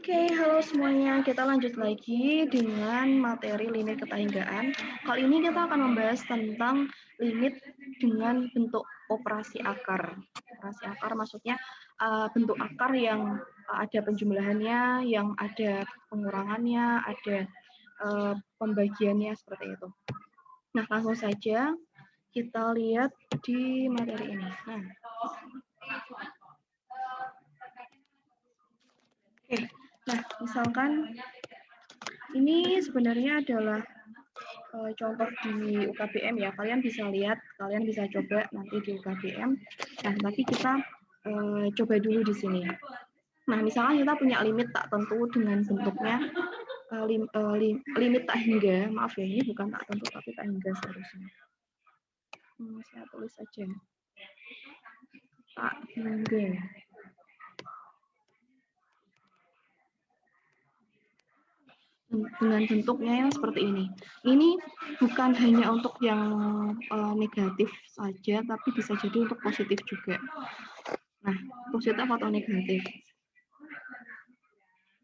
Oke, halo semuanya. Kita lanjut lagi dengan materi limit ketahinggaan. Kali ini kita akan membahas tentang limit dengan bentuk operasi akar. Operasi akar maksudnya bentuk akar yang ada penjumlahannya, yang ada pengurangannya, ada pembagiannya seperti itu. Nah, langsung saja kita lihat di materi ini. Nah, misalkan ini sebenarnya adalah contoh di UKBM ya. Kalian bisa lihat, kalian bisa coba nanti di UKBM. Nah, tapi kita coba dulu di sini. Nah, misalkan kita punya limit tak tentu dengan bentuknya limit tak hingga. Maaf ya, ini bukan tak tentu tapi tak hingga seharusnya. Saya tulis saja. Tak hingga. Dengan bentuknya yang seperti ini. Ini bukan hanya untuk yang negatif saja, tapi bisa jadi untuk positif juga. Nah, positif atau negatif.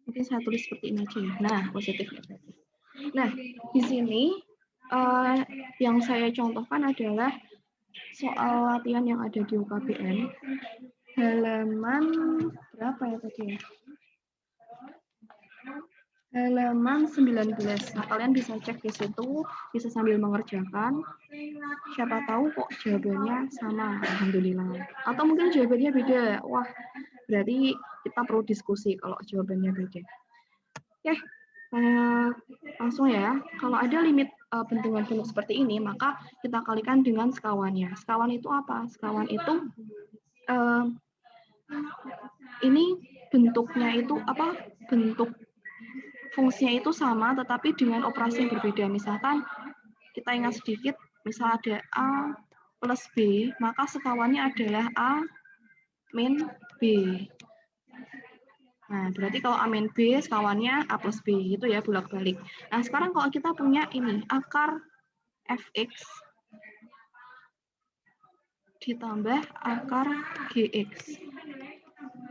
Mungkin saya tulis seperti ini aja ya. Nah, positif negatif. Nah, di sini yang saya contohkan adalah soal latihan yang ada di UKBM. Halaman berapa ya tadi ya? Halaman 19. Nah, kalian bisa cek di situ, bisa sambil mengerjakan. Siapa tahu kok jawabannya sama, alhamdulillah. Atau mungkin jawabannya beda. Wah, berarti kita perlu diskusi kalau jawabannya beda. Oke, langsung ya. Kalau ada limit bentuk seperti ini, maka kita kalikan dengan sekawannya. Sekawan itu apa? Sekawan itu ini bentuknya itu apa? Bentuk fungsinya itu sama, tetapi dengan operasi yang berbeda. Misalkan kita ingat sedikit, misal ada A plus B, maka sekawannya adalah A min B. Nah, berarti kalau A min B, sekawannya A plus B, gitu ya, bolak-balik. Nah, sekarang kalau kita punya ini, akar Fx ditambah akar Gx.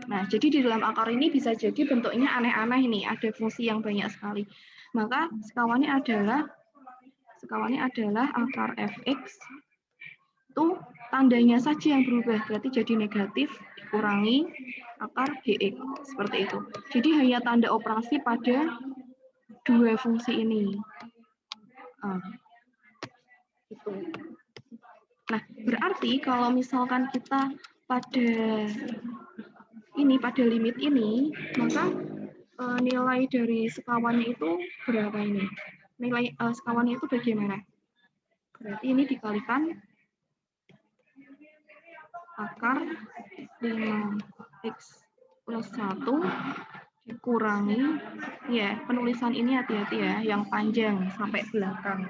Nah, jadi di dalam akar ini bisa jadi bentuknya aneh-aneh nih, ada fungsi yang banyak sekali. Maka sekawannya adalah akar Fx itu tandanya saja yang berubah, berarti jadi negatif dikurangi akar Gx, seperti itu. Jadi hanya tanda operasi pada dua fungsi ini. Gitu. Nah, berarti kalau misalkan kita pada limit ini, maka nilai dari sekawannya itu berapa ini? Nilai sekawannya itu bagaimana? Berarti ini dikalikan akar 5x plus 1 dikurangi, ya penulisan ini hati-hati ya, yang panjang sampai belakang.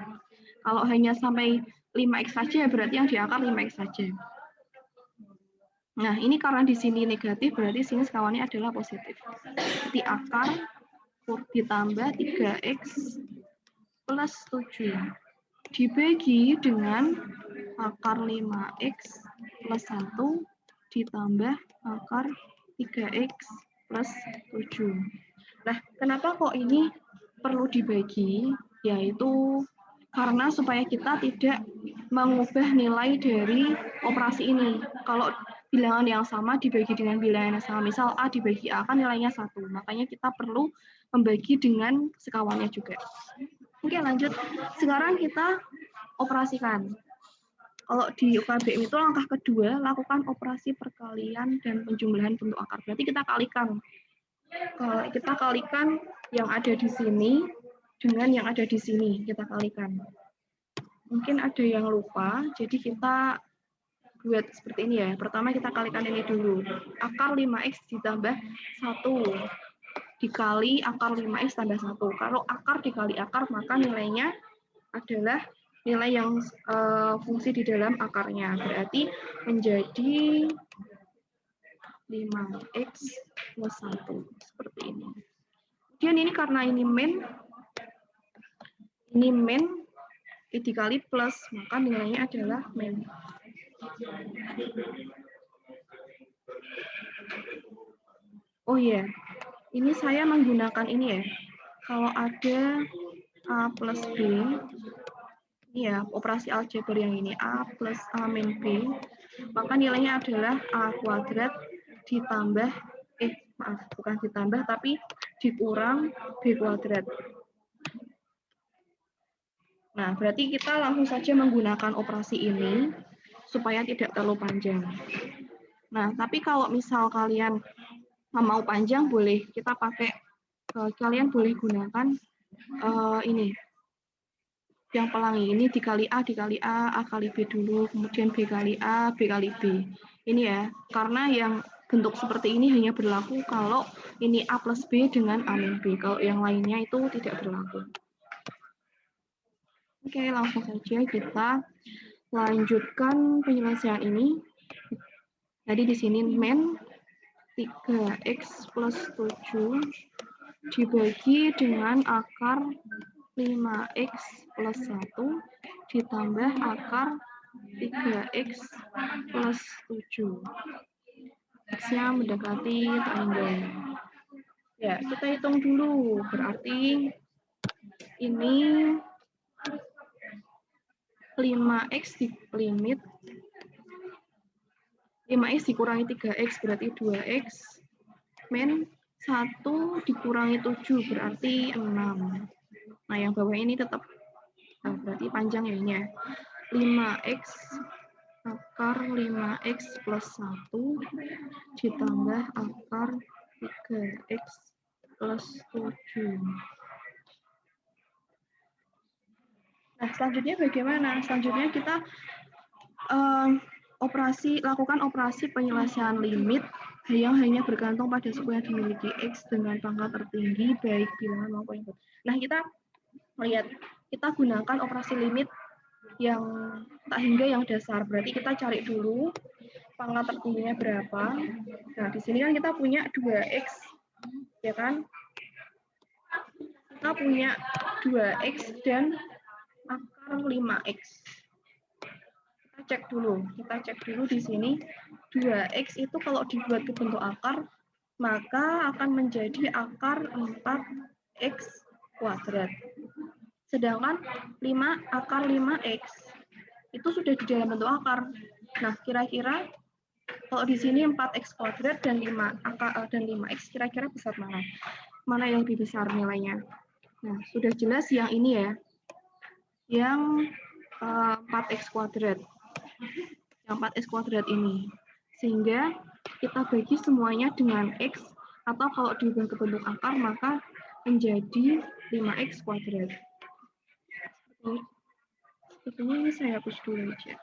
Kalau hanya sampai 5x saja, berarti yang di akar 5x saja. Nah, ini karena di sini negatif, berarti sini sekawannya adalah positif. Jadi akar ditambah 3x plus 7 dibagi dengan akar 5x plus 1 ditambah akar 3x plus 7. Nah, kenapa kok ini perlu dibagi? Yaitu karena supaya kita tidak mengubah nilai dari operasi ini. Kalau bilangan yang sama dibagi dengan bilangan yang sama, misal A dibagi A kan nilainya 1, makanya kita perlu membagi dengan sekawannya juga. Oke, lanjut. Sekarang kita operasikan. Kalau di UKBM itu langkah kedua, lakukan operasi perkalian dan penjumlahan bentuk akar. Berarti kita kalikan. Kita kalikan yang ada di sini dengan yang ada di sini, kita kalikan. Mungkin ada yang lupa, jadi kita buat seperti ini ya. Pertama kita kalikan ini dulu. Akar 5x ditambah 1 dikali akar 5x tambah 1. Kalau akar dikali akar, maka nilainya adalah nilai yang fungsi di dalam akarnya. Berarti menjadi 5x plus 1. Seperti ini. Kemudian ini karena ini min dikali plus, maka nilainya adalah min. Oh iya, Ini saya menggunakan ini ya. Kalau ada A plus B, ini ya, operasi aljabar yang ini, A plus A min B, maka nilainya adalah A kuadrat ditambah, maaf, bukan ditambah, tapi dikurang B kuadrat. Nah, berarti kita langsung saja menggunakan operasi ini supaya tidak terlalu panjang. Nah, tapi kalau misal kalian mau panjang, boleh kita pakai, kalian boleh gunakan ini, yang pelangi ini dikali A kali B dulu, kemudian B kali A, B kali B. Ini ya, karena yang bentuk seperti ini hanya berlaku kalau ini A plus B dengan A min B. Kalau yang lainnya itu tidak berlaku. Oke, langsung saja kita lanjutkan penyelesaian ini. Jadi di sini min 3x plus 7 dibagi dengan akar 5x plus 1 ditambah akar 3x plus 7. X-nya mendekati triangle. Ya, kita hitung dulu. Berarti ini 5x di limit 5x dikurangi 3x berarti 2x min 1 dikurangi 7 berarti 6. Nah, yang bawah ini tetap berarti panjang ya ini ya. 5x akar 5x plus 1 ditambah akar 3x plus 7. Nah, selanjutnya bagaimana? Selanjutnya kita lakukan operasi penyelesaian limit yang hanya bergantung pada suku yang dimiliki X dengan pangkat tertinggi, baik bilangan maupun input. Nah, kita lihat, kita gunakan operasi limit yang tak hingga yang dasar. Berarti kita cari dulu pangkat tertingginya berapa. Nah, di sini kan kita punya 2X, ya kan? Kita punya 2X dan akar 5X. Kita cek dulu di sini 2x itu kalau dibuat ke bentuk akar maka akan menjadi akar 4x kuadrat. Sedangkan akar 5x itu sudah di dalam bentuk akar. Nah, kira-kira kalau di sini 4x kuadrat dan 5x kira-kira besar mana? Mana yang lebih besar nilainya? Nah, sudah jelas yang ini ya. Yang 4x kuadrat. Yang 4x kuadrat ini. Sehingga kita bagi semuanya dengan X, atau kalau diubah ke bentuk akar, maka menjadi 5X kuadrat. Sepertinya ini saya hapus dulu aja.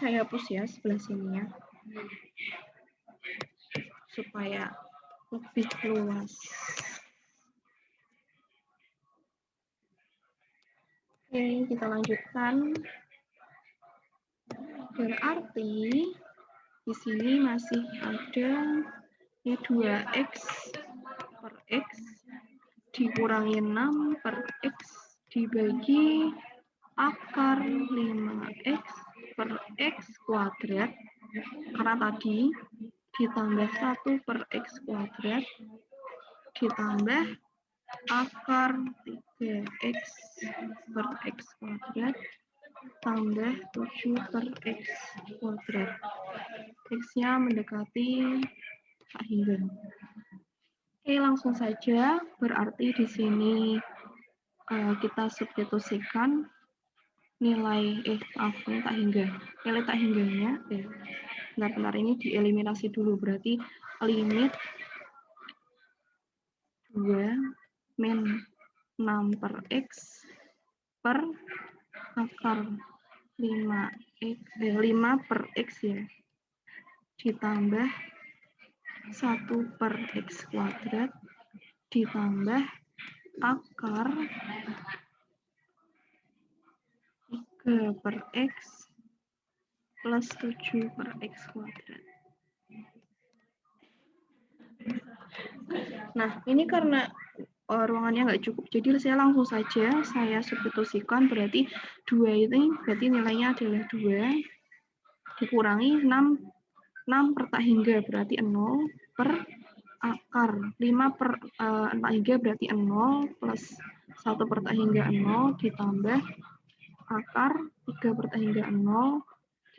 Saya hapus ya sebelah sininya. Supaya lebih luas. Oke, kita lanjutkan. Berarti di sini masih ada ini 2x per x dikurangi 6 per x dibagi akar 5x per x kuadrat, karena tadi ditambah 1 per x kuadrat ditambah akar 3x per x kuadrat tambah 7 per x kuadrat. X-nya mendekati tak hingga. Oke, langsung saja. Berarti di sini kita substitusikan nilai ini tak hingga. Nilai tak hingganya. Benar-benar ini dieliminasi dulu. Berarti limit 2 min 6 per x per akar 5 per x ya, ditambah 1 per x kuadrat ditambah akar 3 per x plus 7 per x kuadrat. Nah, ini karena ruangannya nggak cukup. Jadi saya langsung saja saya substitusikan, berarti 2 ini berarti nilainya adalah 2 dikurangi 6 per tak hingga berarti 0 per akar 5 per 4 hingga berarti 0 plus 1 per tak hingga 0 ditambah akar 3 per tak hingga 0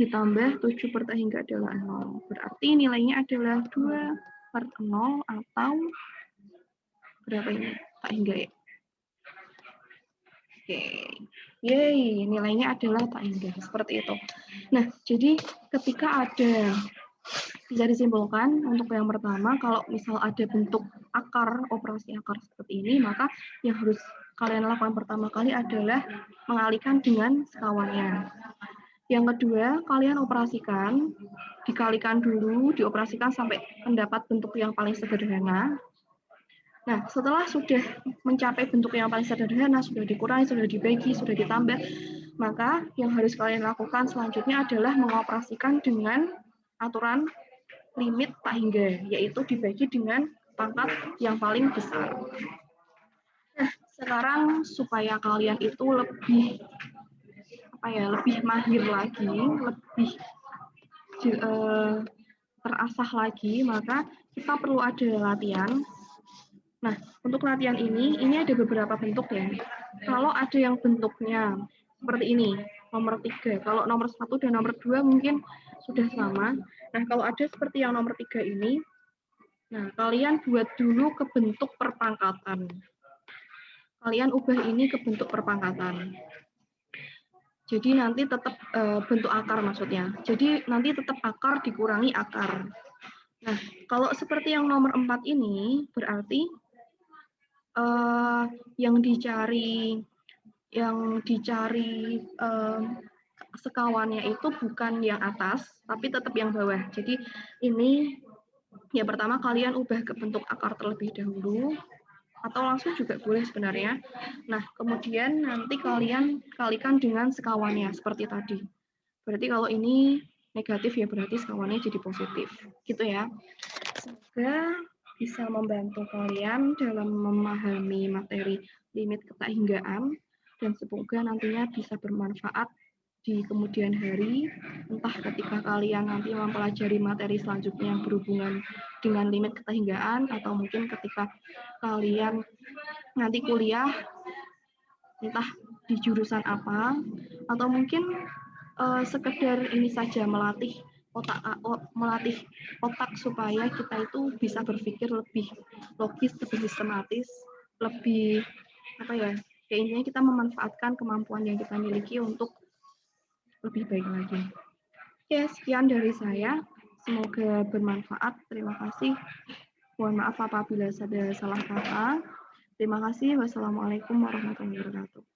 ditambah 7 per tak hingga adalah 0. Berarti nilainya adalah 2 per 0 atau berapa ini? Tak hingga ya. Oke. Yeay, nilainya adalah tak hingga. Seperti itu. Nah, jadi ketika ada, bisa disimpulkan untuk yang pertama, kalau misal ada bentuk akar, operasi akar seperti ini, maka yang harus kalian lakukan pertama kali adalah mengalihkan dengan sekawannya. Yang kedua, kalian operasikan, dikalikan dulu, dioperasikan sampai mendapat bentuk yang paling sederhana. Nah, setelah sudah mencapai bentuk yang paling sederhana, sudah dikurangi, sudah dibagi, sudah ditambah, maka yang harus kalian lakukan selanjutnya adalah mengoperasikan dengan aturan limit tak hingga, yaitu dibagi dengan pangkat yang paling besar. Nah, sekarang supaya kalian itu lebih mahir lagi, lebih terasah lagi, maka kita perlu ada latihan. Nah, untuk latihan ini ada beberapa bentuk ya. Kalau ada yang bentuknya seperti ini, nomor 3. Kalau nomor 1 dan nomor 2 mungkin sudah sama. Nah, kalau ada seperti yang nomor 3 ini, nah kalian buat dulu ke bentuk perpangkatan. Kalian ubah ini ke bentuk perpangkatan. Jadi nanti tetap bentuk akar maksudnya. Jadi nanti tetap akar dikurangi akar. Nah, kalau seperti yang nomor 4 ini, berarti yang dicari sekawannya itu bukan yang atas, tapi tetap yang bawah. Jadi ini ya pertama kalian ubah ke bentuk akar terlebih dahulu, atau langsung juga boleh sebenarnya. Nah, kemudian nanti kalian kalikan dengan sekawannya seperti tadi. Berarti kalau ini negatif ya berarti sekawannya jadi positif. Gitu ya. Semoga bisa membantu kalian dalam memahami materi limit ketahinggaan dan semoga nantinya bisa bermanfaat di kemudian hari, entah ketika kalian nanti mempelajari materi selanjutnya yang berhubungan dengan limit ketahinggaan atau mungkin ketika kalian nanti kuliah entah di jurusan apa atau mungkin sekedar ini saja melatih otak supaya kita itu bisa berpikir lebih logis, lebih sistematis, lebih intinya kita memanfaatkan kemampuan yang kita miliki untuk lebih baik lagi. Oke, sekian dari saya. Semoga bermanfaat. Terima kasih. Mohon maaf apabila ada salah kata. Terima kasih. Wassalamualaikum warahmatullahi wabarakatuh.